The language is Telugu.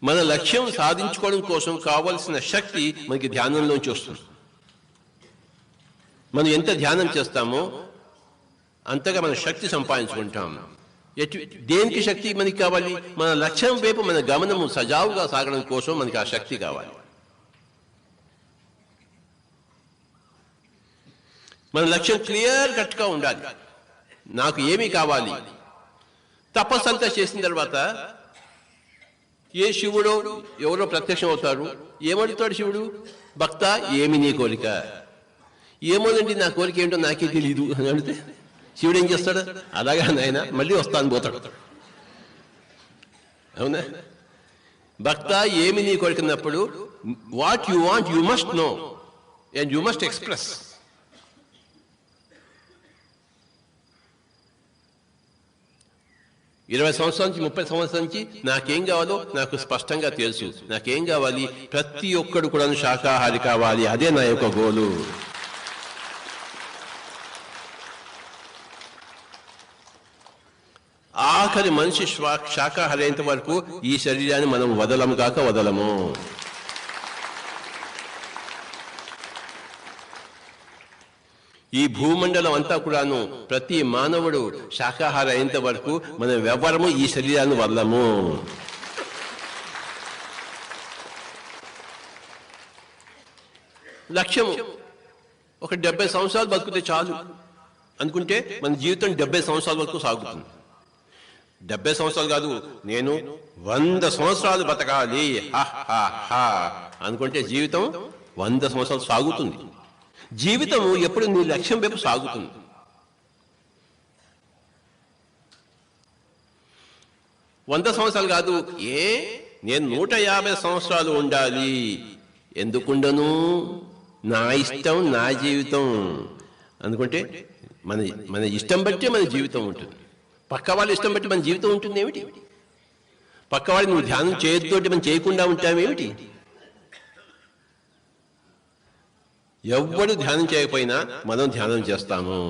మన లక్ష్యం సాధించుకోవడం కోసం కావలసిన శక్తి మనకి ధ్యానంలోంచి వస్తుంది. మనం ఎంత ధ్యానం చేస్తామో అంతగా మన శక్తి సంపాదించుకుంటాం. దేనికి శక్తి మనకి కావాలి? మన లక్ష్యం వైపు మన గమనము సజావుగా సాగడం కోసం మనకి ఆ శక్తి కావాలి. మన లక్ష్యం క్లియర్ కట్గా ఉండాలి. నాకు ఏమి కావాలి? తపస్సు అంతా చేసిన తర్వాత ఏ శివుడో ఎవరో ప్రత్యక్షం అవుతారు. ఏమడుగుతాడు శివుడు? భక్త ఏమి నీ కోరిక? ఏమోనండి నా కోరిక ఏంటో నాకే తెలీదు అని అడిగితే శివుడు ఏం చేస్తాడు? అలాగా నాయన మళ్ళీ వస్తాను పోతాడు. అవునా? భక్త ఏమి నీ కోరికన్నప్పుడు what you want you must know and you must express. ఇరవై సంవత్సరాల నుంచి 30 సంవత్సరాల నుంచి నాకేం కావాలో నాకు స్పష్టంగా తెలుసు. నాకేం కావాలి? ప్రతి ఒక్కడు కూడా శాకాహారి కావాలి. అదే నా యొక్క గోలు. ఆఖరి మనిషి శాకాహారి అయినంత వరకు ఈ శరీరాన్ని మనం వదలము కాక వదలము. ఈ భూమండలం అంతా కూడాను ప్రతి మానవుడు శాకాహారి అయినంత వరకు మనం ఎవరము ఈ శరీరాన్ని వదలము. లక్ష్యం ఒక 70 సంవత్సరాలు బతుకుతే చాలు అనుకుంటే మన జీవితం 70 సంవత్సరాల వరకు సాగుతుంది. 70 సంవత్సరాలు కాదు, నేను 100 సంవత్సరాలు బతకాలి అనుకుంటే జీవితం 100 సంవత్సరాలు సాగుతుంది. జీవితము ఎప్పుడు నీ లక్ష్యం వైపు సాగుతుంది. వంద సంవత్సరాలు కాదు, నేను 150 సంవత్సరాలు ఉండాలి. ఎందుకుండను? నా ఇష్టం, నా జీవితం అనుకుంటే మన ఇష్టం బట్టి మన జీవితం ఉంటుంది. పక్క వాళ్ళ ఇష్టం బట్టి మన జీవితం ఉంటుంది ఏమిటి? పక్క వాళ్ళు నువ్వు ధ్యానం చేయొద్దు మనం చేయకుండా ఉంటామేమిటి? ఎవ్వడు ధ్యానం చేయకపోయినా మనం ధ్యానం చేస్తాము.